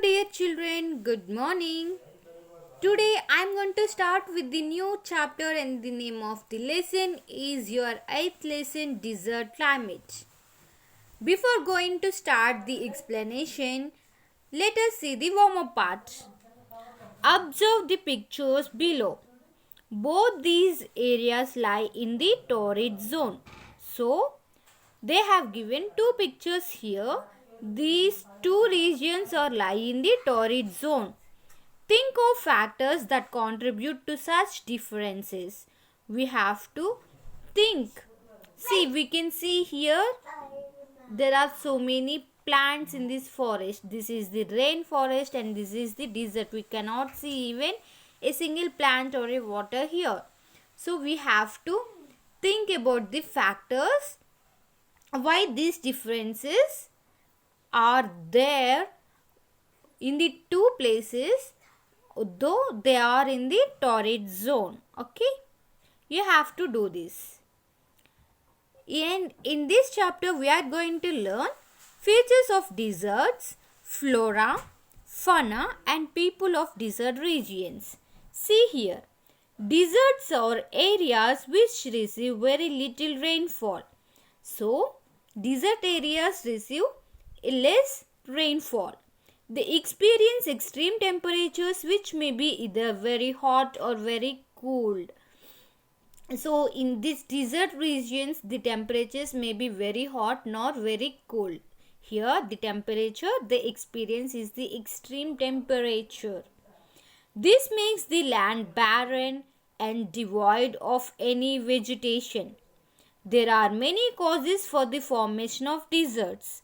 dear children, good morning. Today I am going to start with the new chapter, and the name of the lesson is your 8th lesson, Desert Climate. Before going to start the explanation, let us see the warm-up part. Observe the pictures below. Both these areas lie in the torrid zone. So, they have given two pictures here. These two regions are lie in the torrid zone. Think of factors that contribute to such differences. We have to think. See, we can see here there are so many plants in this forest. This is the rainforest and this is the desert. We cannot see even a single plant or a water here. So we have to think about the factors why these differences are there in the two places, though they are in the torrid zone. Okay, you have to do this. And in this chapter we are going to learn features of deserts, flora, fauna and people of desert regions. See here, deserts are areas which receive very little rainfall. So, desert areas receive less rainfall. They experience extreme temperatures which may be either very hot or very cold. So, in these desert regions, the temperatures may be very hot nor very cold. Here, the temperature they experience is the extreme temperature. This makes the land barren and devoid of any vegetation. There are many causes for the formation of deserts.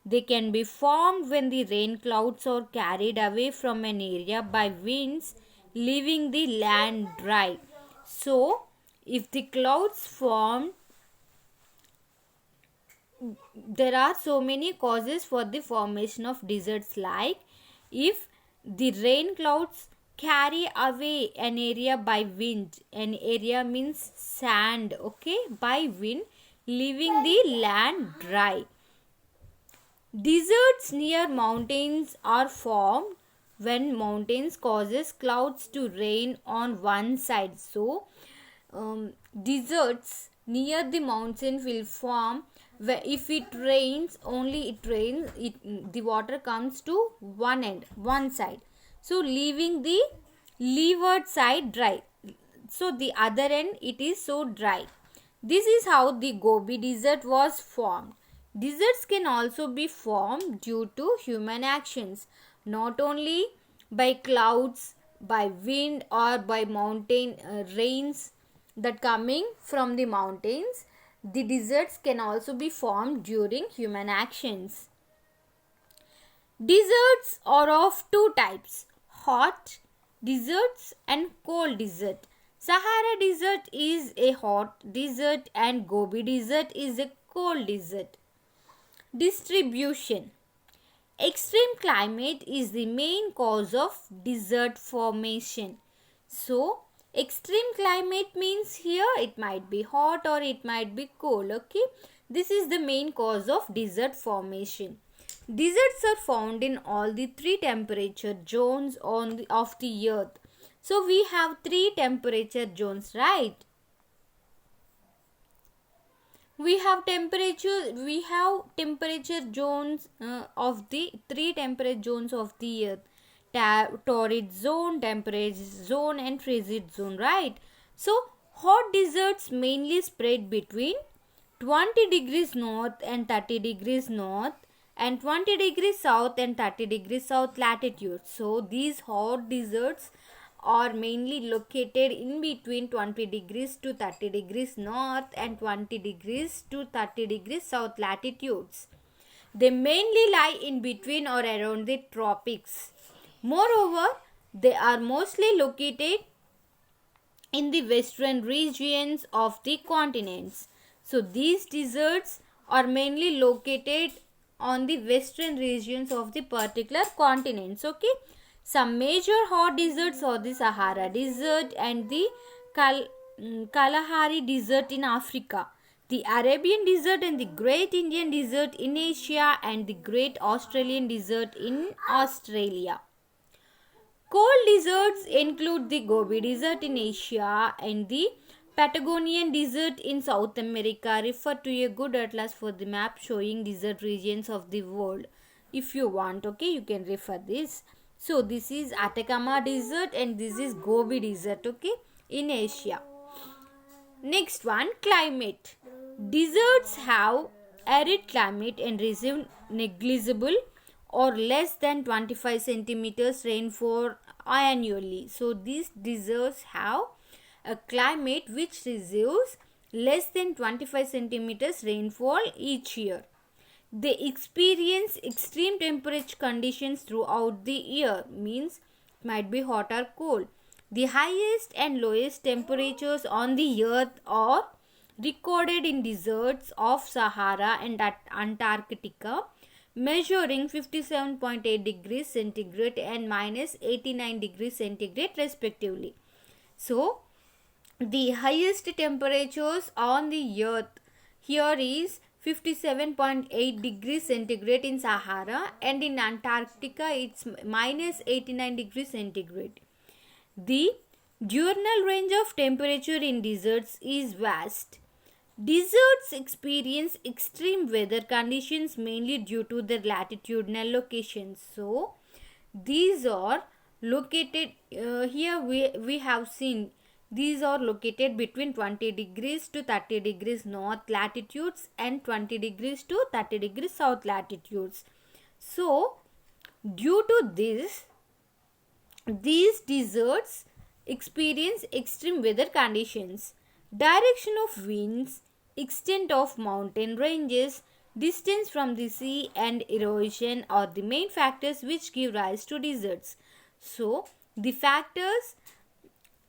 They can be formed when the rain clouds are carried away from an area by winds, leaving the land dry. So, if the clouds form, there are so many causes for the formation of deserts, like if the rain clouds carry away an area by wind. An area means sand, okay, by wind, leaving the land dry. Deserts near mountains are formed when mountains causes clouds to rain on one side. So, deserts near the mountain will form where if it rains, the water comes to one side. So, leaving the leeward side dry. So, the other end it is so dry. This is how the Gobi Desert was formed. Deserts can also be formed due to human actions, not only by clouds, by wind or by mountain rains that coming from the mountains. The deserts can also be formed during human actions. Deserts are of two types: hot deserts and cold desert. Sahara Desert is a hot desert and Gobi Desert is a cold desert. Distribution. Extreme climate is the main cause of desert formation. So, extreme climate means here it might be hot or it might be cold. Okay, this is the main cause of desert formation. Deserts are found in all the three temperature zones of the earth. So, we have three temperature zones, right? We have temperature zones of the three temperature zones of the earth: torrid zone, temperate zone and frigid zone, right? So, hot deserts mainly spread between 20 degrees north and 30 degrees north and 20 degrees south and 30 degrees south latitude. So, these hot deserts are mainly located in between 20 degrees to 30 degrees north and 20 degrees to 30 degrees south latitudes. They mainly lie in between or around the tropics. Moreover, they are mostly located in the western regions of the continents. So, these deserts are mainly located on the western regions of the particular continents. Okay. Some major hot deserts are the Sahara Desert and the Kalahari Desert in Africa. the Arabian Desert and the Great Indian Desert in Asia, and the Great Australian Desert in Australia. Cold deserts include the Gobi Desert in Asia and the Patagonian Desert in South America. Refer to a good atlas for the map showing desert regions of the world. If you want, okay, you can refer this. So this is Atacama Desert and this is Gobi Desert, okay, in Asia. Next one, climate. Deserts have arid climate and receive negligible or less than 25 centimeters rainfall annually. So these deserts have a climate which receives less than 25 centimeters rainfall each year. They experience extreme temperature conditions throughout the year, means it might be hot or cold. The highest and lowest temperatures on the earth are recorded in deserts of Sahara and Antarctica, measuring 57.8 degrees centigrade and minus 89 degrees centigrade respectively. So, the highest temperatures on the earth here is 57.8 degrees centigrade in Sahara, and in Antarctica it's minus 89 degrees centigrade. The diurnal range of temperature in deserts is vast. Deserts experience extreme weather conditions mainly due to their latitudinal locations. So, these are located, here we have seen these are located between 20 degrees to 30 degrees north latitudes and 20 degrees to 30 degrees south latitudes. So, due to this, these deserts experience extreme weather conditions. Direction of winds, extent of mountain ranges, distance from the sea and erosion are the main factors which give rise to deserts. So, the factors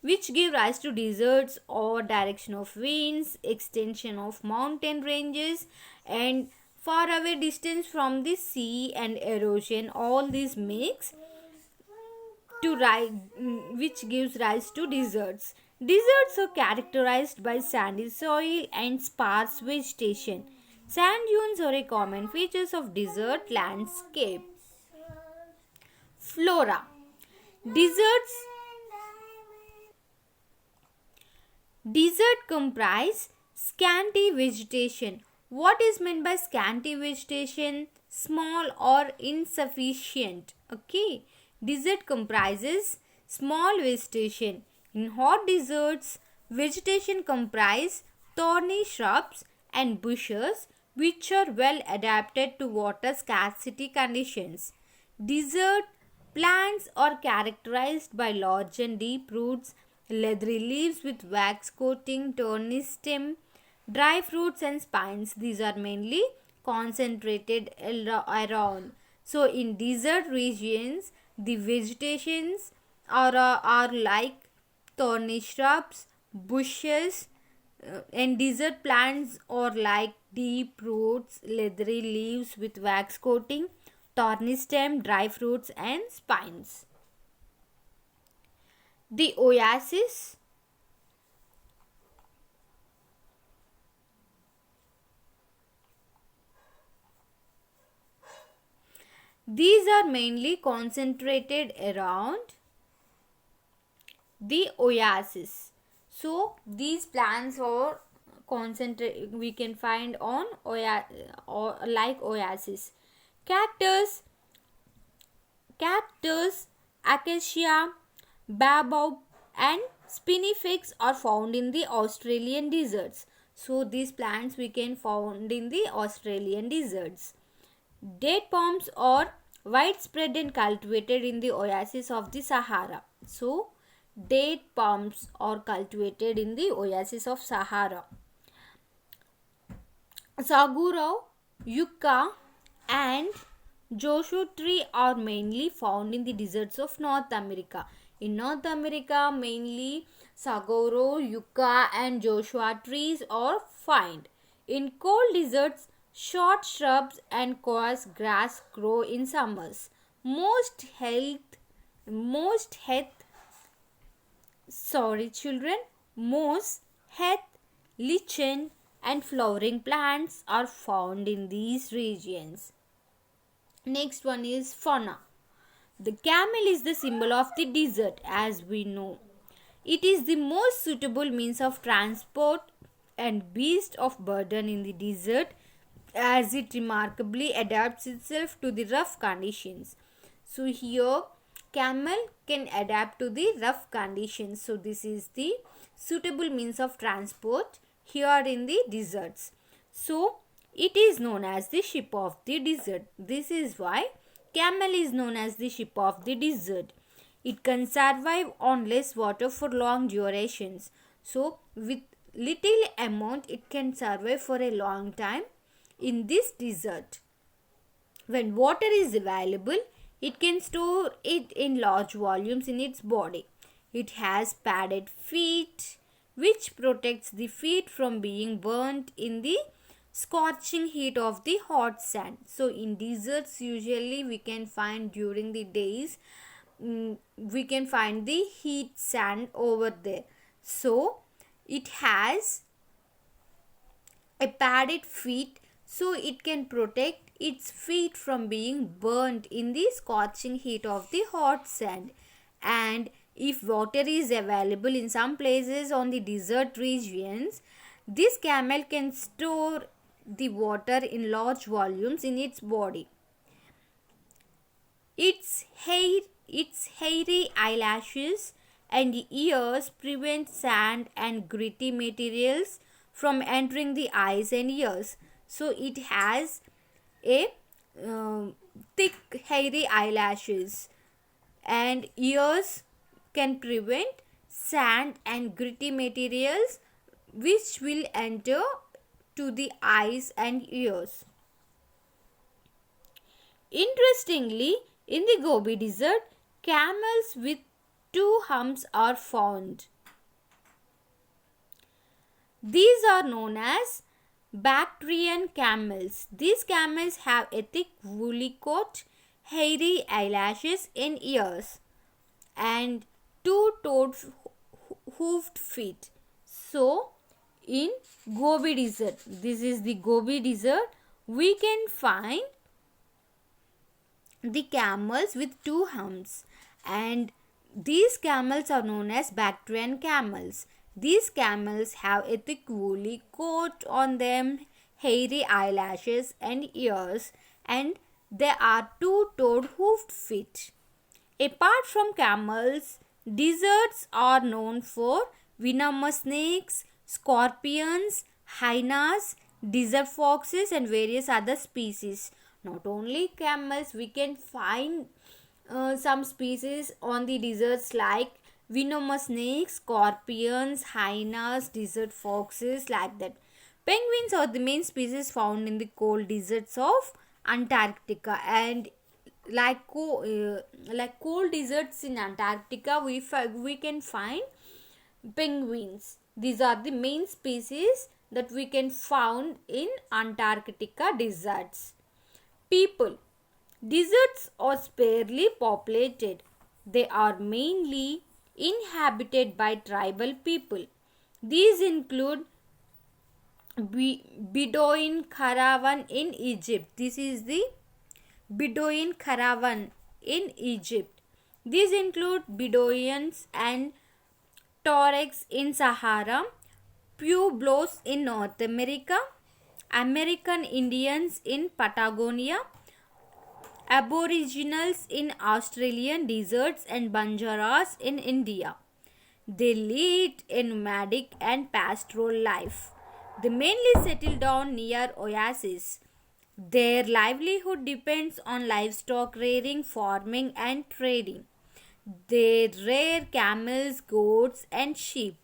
which give rise to deserts are direction of winds, extension of mountain ranges, and far away distance from the sea and erosion. All these makes which gives rise to deserts. Deserts are characterized by sandy soil and sparse vegetation. Sand dunes are a common features of desert landscape. Flora. Desert comprise scanty vegetation. What is meant by scanty vegetation? Small or insufficient. Okay. Desert comprises small vegetation. In hot deserts, vegetation comprise thorny shrubs and bushes which are well adapted to water scarcity conditions. Desert plants are characterized by large and deep roots, leathery leaves with wax coating, thorny stem, dry fruits and spines. These are mainly concentrated around. So in desert regions, the vegetations are like thorny shrubs, bushes, and desert plants are like deep roots, leathery leaves with wax coating, thorny stem, dry fruits and spines. The oasis. These are mainly concentrated around the oasis. So these plants are concentrate we can find on or like oasis. Cactus, acacia, baobab and spinifex are found in the Australian deserts. So these plants we can found in the Australian deserts. Date palms are widespread and cultivated in the oasis of the Sahara. So date palms are cultivated in the oasis of Sahara. Saguro, yucca and Joshua tree are mainly found in the deserts of North America. In North America, mainly Saguaro, yucca and Joshua trees are found. In cold deserts, short shrubs and coarse grass grow in summers. Most heath, moss, heath, lichen and flowering plants are found in these regions. Next one is fauna. The camel is the symbol of the desert, as we know. It is the most suitable means of transport and beast of burden in the desert, as it remarkably adapts itself to the rough conditions. So here camel can adapt to the rough conditions. So this is the suitable means of transport here in the deserts. So it is known as the ship of the desert. This is why camel is known as the ship of the desert. It can survive on less water for long durations. So with little amount it can survive for a long time in this desert. When water is available, it can store it in large volumes in its body. It has padded feet which protects the feet from being burnt in the scorching heat of the hot sand. So in deserts usually we can find during the days we can find the heat sand over there. So it has a padded feet, so it can protect its feet from being burnt in the scorching heat of the hot sand. And if water is available in some places on the desert regions, this camel can store the water in large volumes in its body. Its hairy eyelashes and ears prevent sand and gritty materials from entering the eyes and ears. So it has a thick hairy eyelashes and ears can prevent sand and gritty materials which will enter to the eyes and ears. Interestingly, in the Gobi Desert, camels with two humps are found. These are known as Bactrian camels. These camels have a thick woolly coat, hairy eyelashes and ears, and two-toed hoofed feet. So, in Gobi Desert, this is the Gobi Desert, we can find the camels with two humps, and these camels are known as Bactrian camels. These camels have a thick woolly coat on them, hairy eyelashes and ears, and they are two-toed hoofed feet. Apart from camels, deserts are known for venomous snakes, scorpions, hyenas, desert foxes and various other species. Not only camels, we can find some species on the deserts like venomous snakes, scorpions, hyenas, desert foxes, like that. Penguins are the main species found in the cold deserts of Antarctica, and like cold deserts in Antarctica, we can find penguins. These are the main species that we can found in Antarctica deserts. People. Deserts are sparsely populated. They are mainly inhabited by tribal people. These include Bedouin caravan in Egypt. This is the Bedouin caravan in Egypt. These include Bedouins and Tuaregs in Sahara, Pueblos in North America, American Indians in Patagonia, Aboriginals in Australian deserts and Banjaras in India. They lead a nomadic and pastoral life. They mainly settle down near oases. Their livelihood depends on livestock rearing, farming and trading. They rear camels, goats and sheep.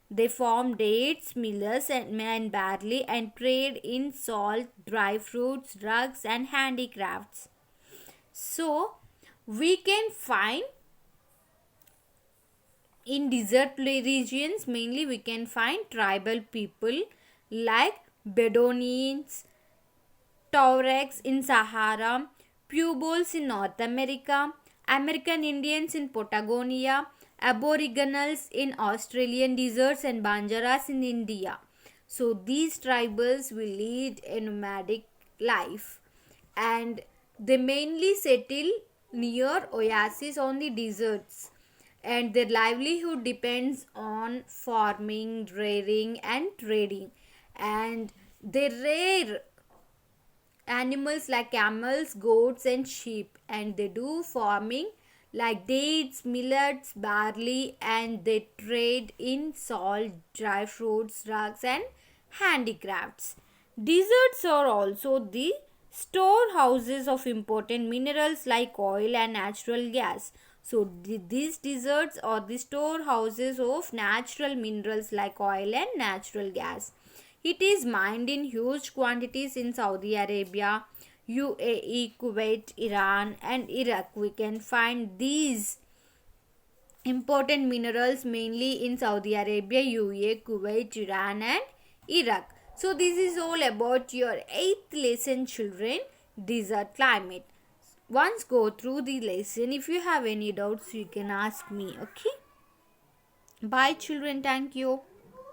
They farm dates, millers and barley and trade in salt, dry fruits, drugs and handicrafts. So, we can find in desert regions, mainly we can find tribal people like Bedouins, Tuaregs in Sahara, Pueblos in North America, American Indians in Patagonia, Aboriginals in Australian deserts and Banjaras in India. So these tribals will lead a nomadic life, and they mainly settle near oases on the deserts, and their livelihood depends on farming, rearing, and trading. And they rear animals like camels, goats, and sheep, and they do farming like dates, millets, barley, and they trade in salt, dry fruits, rugs, and handicrafts. Deserts are also the storehouses of important minerals like oil and natural gas. So these deserts are the storehouses of natural minerals like oil and natural gas. It is mined in huge quantities in Saudi Arabia, UAE, Kuwait, Iran, and Iraq. We can find these important minerals mainly in Saudi Arabia, UAE, Kuwait, Iran, and Iraq. So, this is all about your 8th lesson, children, desert climate. Once go through the lesson. If you have any doubts, you can ask me. Okay. Bye, children. Thank you.